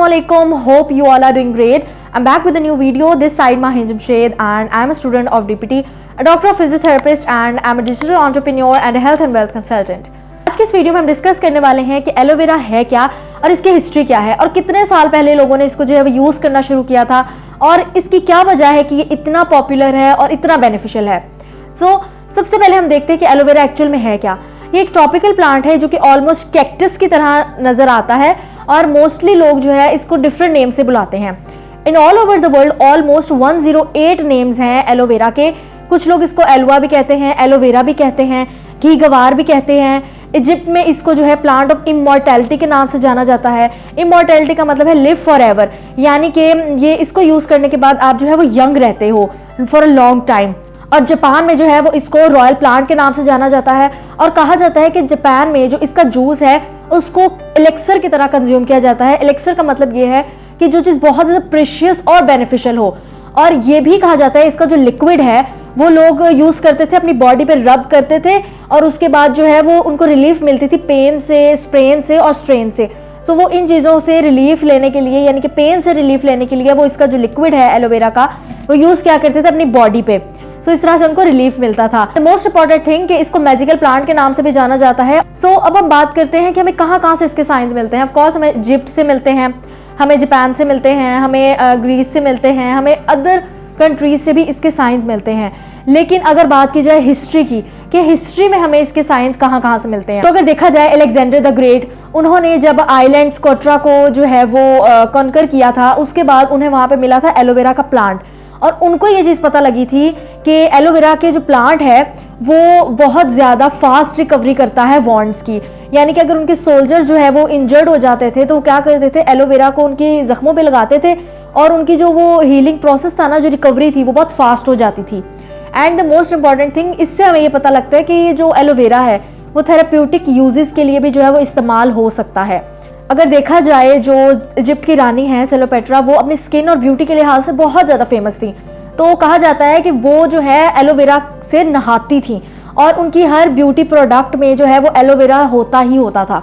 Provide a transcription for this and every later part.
Assalamualaikum. Hope you all are doing great. I'm back with a new video. This side Mahin Jamshed and I'm a student of DPT, a doctor of physiotherapist and I'm a digital entrepreneur and a health and wealth consultant. आज की इस video में हम discuss करने वाले हैं कि aloe vera है क्या और इसकी हिस्ट्री क्या है और कितने साल पहले लोगों ने इसको जो है वो यूज करना शुरू किया था और इसकी क्या वजह है कि ये इतना पॉपुलर है और इतना बेनिफिशियल है। सबसे पहले हम देखते हैं कि एलोवेरा एक्चुअल में है क्या। ये एक ट्रॉपिकल प्लांट है जो कि ऑलमोस्ट कैक्टस की तरह नजर आता है और मोस्टली लोग जो है इसको डिफरेंट नेम से बुलाते हैं। In all over the world almost 108 names हैं एलोवेरा के। कुछ लोग इसको एलवा भी कहते हैं, एलोवेरा भी कहते हैं, घी गवार भी कहते हैं। इजिप्ट में इसको जो है प्लांट ऑफ इमॉर्टैलिटी के नाम से जाना जाता है। इमॉर्टैलिटी का मतलब है लिव फॉर एवर, यानी कि ये इसको यूज करने के बाद आप जो है वो यंग रहते हो फॉर अ लॉन्ग टाइम। और जापान में जो है वो इसको रॉयल प्लांट के नाम से जाना जाता है और कहा जाता है कि जापान में जो इसका जूस है उसको एलेक्सर की तरह कंज्यूम किया जाता है। एलेक्सर का मतलब ये है कि जो चीज़ बहुत ज़्यादा प्रेशियस और बेनिफिशियल हो। और ये भी कहा जाता है इसका जो लिक्विड है वो लोग यूज़ करते थे, अपनी बॉडी पे रब करते थे और उसके बाद जो है वो उनको रिलीफ मिलती थी पेन से, स्ट्रेन से और स्ट्रेन से। तो वो इन चीज़ों से रिलीफ लेने के लिए, यानी कि पेन से रिलीफ लेने के लिए वो इसका जो लिक्विड है एलोवेरा का वो यूज़ क्या करते थे अपनी बॉडी पे। सो इस तरह से उनको रिलीफ मिलता था। द मोस्ट इंपॉर्टेंट थिंग कि इसको मैजिकल प्लांट के नाम से भी जाना जाता है। अब हम बात करते हैं कि हमें कहाँ से इसके साइंस मिलते हैं। ऑफ कोर्स हमें इजिप्ट से मिलते हैं, हमें जापान से मिलते हैं, हमें ग्रीस से मिलते हैं, हमें अदर कंट्रीज से भी इसके साइंस मिलते हैं। लेकिन अगर बात की जाए हिस्ट्री की कि हिस्ट्री में हमें इसके साइंस कहाँ से मिलते हैं, तो अगर देखा जाए अलेक्जेंडर द ग्रेट, उन्होंने जब आइलैंड स्कोट्रा को जो है वो कॉन्कर किया था उसके बाद उन्हें वहाँ पे मिला था एलोवेरा का प्लांट और उनको ये चीज़ पता लगी थी कि एलोवेरा के जो प्लांट है वो बहुत ज़्यादा फास्ट रिकवरी करता है वॉन्ड्स की। यानी कि अगर उनके सोल्जर जो है वो इंजर्ड हो जाते थे तो वो क्या करते थे, एलोवेरा को उनकी जख्मों पे लगाते थे और उनकी जो वो हीलिंग प्रोसेस था ना, जो रिकवरी थी वो बहुत फास्ट हो जाती थी। And the most important thing, इससे हमें ये पता लगता है कि ये जो एलोवेरा है वो थेराप्यूटिक यूजेस के लिए भी जो है वो इस्तेमाल हो सकता है। अगर देखा जाए जो इजिप्ट की रानी है क्लेयोपेट्रा, वो अपनी स्किन और ब्यूटी के लिहाज से बहुत ज़्यादा फेमस थी। तो कहा जाता है कि वो जो है एलोवेरा से नहाती थी और उनकी हर ब्यूटी प्रोडक्ट में जो है वो एलोवेरा होता ही होता था।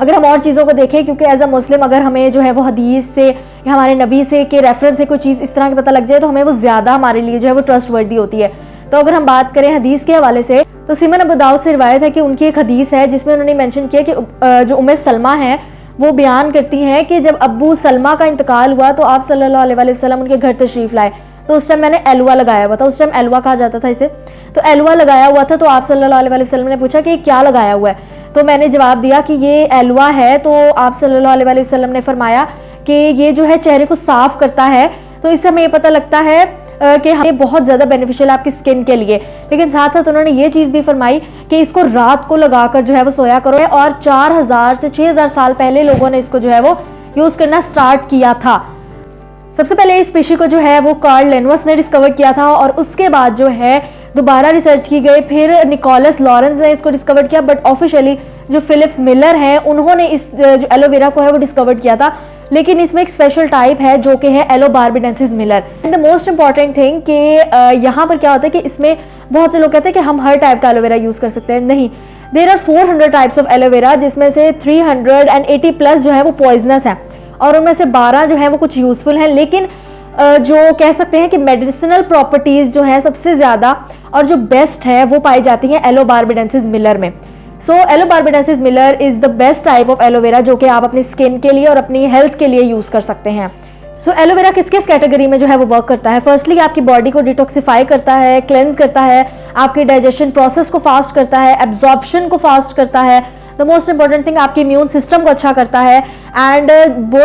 अगर हम और चीज़ों को देखें, क्योंकि एज अ मुस्लिम अगर हमें जो है वो हदीस से या हमारे नबी से के रेफरेंस से कोई चीज़ इस तरह की पता लग जाए तो हमें वो ज़्यादा हमारे लिए जो है वो ट्रस्ट वर्दी होती है। तो अगर हम बात करें हदीस के हवाले से तो सिमन अबू दाऊद से रिवायत है कि उनकी एक हदीस है जिसमें उन्होंने मेंशन किया कि जो उम्मे सलमा है वो बयान करती हैं कि जब अब्बू सलमा का इंतकाल हुआ तो आप सल्लल्लाहु अलैहि वसल्लम उनके घर तशरीफ लाए। तो उस टाइम मैंने एलवा लगाया हुआ था, उस टाइम एलवा कहा जाता था इसे। तो एलवा लगाया हुआ था तो आप सल्लल्लाहु अलैहि वसल्लम ने पूछा कि क्या लगाया हुआ है, तो मैंने जवाब दिया कि ये एलवा है। तो आप सल्लल्लाहु अलैहि वसल्लम ने फरमाया कि ये जो है चेहरे को साफ करता है। तो इससे हमें ये पता लगता है कि ये बहुत ज़्यादा बेनिफिशियल है आपकी स्किन के लिए। लेकिन साथ साथ उन्होंने ये चीज़ भी फरमाई कि इसको रात को लगाकर जो है वो सोया करो और 4000 से 6000 साल पहले लोगों ने इसको जो है वो यूज़ करना स्टार्ट किया था। सबसे पहले इस स्पीशी को जो है वो कार्ल लिन्वस ने डिस्कवर किया था और उसके बाद जो है दोबारा रिसर्च की गई, फिर निकोलस लॉरेंस ने इसको डिस्कवर किया। बट ऑफिशियली जो फिलिप्स मिलर हैं उन्होंने इस जो एलोवेरा को है वो डिस्कवर किया था। लेकिन इसमें एक स्पेशल टाइप है जो कि है yellow barbadensis Miller. The most important thing कि यहाँ पर क्या होता है कि इसमें बहुत से लोग कहते हैं कि हम हर टाइप का एलोवेरा यूज़ कर सकते हैं। नहीं, there are 400 types of aloe vera जिसमें से 380 प्लस जो है वो पॉइजनस है और उनमें से 12 जो है वो कुछ यूजफुल हैं। लेकिन जो कह सकते हैं कि मेडिसिनल प्रॉपर्टीज जो है सबसे ज़्यादा और जो बेस्ट है वो पाई जाती हैं एलो बार्बाडेंसिस मिलर में। Yellow barbadensis Miller is the best type of aloe vera जो कि आप अपनी स्किन के लिए और अपनी हेल्थ के लिए यूज़ कर सकते हैं। एलोवेरा किस किस कैटेगरी में जो है वो वर्क करता है। फर्स्टली आपकी बॉडी को डिटॉक्सिफाई करता है, क्लेंस करता है, आपके डाइजेशन प्रोसेस को फास्ट करता है, एब्जॉर्प्शन को फास्ट करता है। द मोस्ट इंपॉर्टेंट थिंग आपके इम्यून सिस्टम को अच्छा करता है। एंड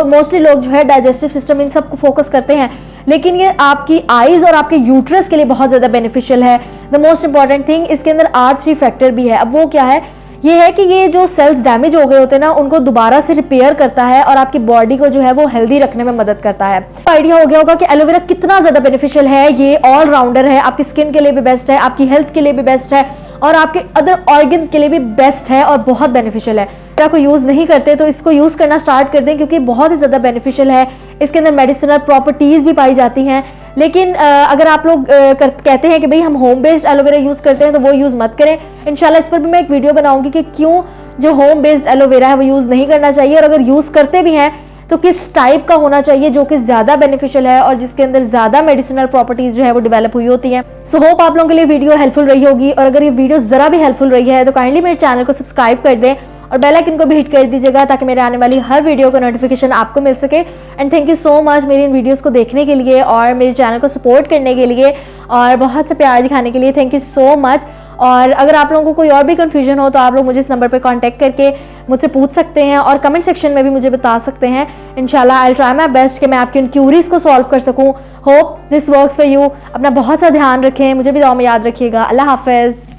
मोस्टली लोग जो है डाइजेस्टिव सिस्टम इन सब को फोकस करते हैं, लेकिन ये आपकी आईज और आपके यूट्रस के लिए बहुत ज़्यादा बेनिफिशियल है। द मोस्ट इंपॉर्टेंट थिंग इसके अंदर R3 फैक्टर भी है। अब वो क्या है, ये है कि ये जो सेल्स डैमेज हो गए होते हैं ना उनको दोबारा से रिपेयर करता है और आपकी बॉडी को जो है वो हेल्दी रखने में मदद करता है। आइडिया हो गया होगा कि एलोवेरा कितना ज़्यादा बेनिफिशियल है। ये ऑल राउंडर है, आपकी स्किन के लिए भी बेस्ट है, आपकी हेल्थ के लिए भी बेस्ट है और आपके अदर ऑर्गन्स के लिए भी बेस्ट है और बहुत बेनिफिशियल है। अगर को यूज़ नहीं करते तो इसको यूज़ करना स्टार्ट कर दें क्योंकि बहुत ही ज़्यादा बेनिफिशियल है। इसके अंदर मेडिसिनल प्रॉपर्टीज़ भी पाई जाती हैं। लेकिन अगर आप लोग कहते हैं कि भाई हम होम बेस्ड एलोवेरा यूज़ करते हैं तो वो यूज़ मत करें। इंशाल्लाह इस पर भी मैं एक वीडियो बनाऊंगी कि क्यों जो होम बेस्ड एलोवेरा है वो यूज़ नहीं करना चाहिए और अगर यूज़ करते भी हैं तो किस टाइप का होना चाहिए जो कि ज़्यादा बेनिफिशियल है और जिसके अंदर ज़्यादा मेडिसिनल प्रॉपर्टीज़ जो है वो डेवलप हुई होती हैं। सो होप आप लोगों के लिए वीडियो हेल्पफुल रही होगी, और अगर ये वीडियो ज़रा भी हेल्पफुल रही है तो काइंडली मेरे चैनल को सब्सक्राइब कर दें और बेल आइकन को भी हिट कर दीजिएगा ताकि मेरे आने वाली हर वीडियो का नोटिफिकेशन आपको मिल सके। And thank you so much मेरी इन वीडियोस को देखने के लिए और मेरे चैनल को सपोर्ट करने के लिए और बहुत सा प्यार दिखाने के लिए। Thank you so much. और अगर आप लोगों को कोई और भी कंफ्यूजन हो तो आप लोग मुझे इस नंबर पर कांटेक्ट करके मुझसे पूछ सकते हैं और कमेंट सेक्शन में भी मुझे बता सकते हैं। इंशाल्लाह I will try my best कि मैं आपकी उन क्यूरीज को सॉल्व कर सकूं। Hope this works for you. अपना बहुत सा ध्यान रखें, मुझे भी दुआ में याद रखिएगा। अल्लाह हाफिज़।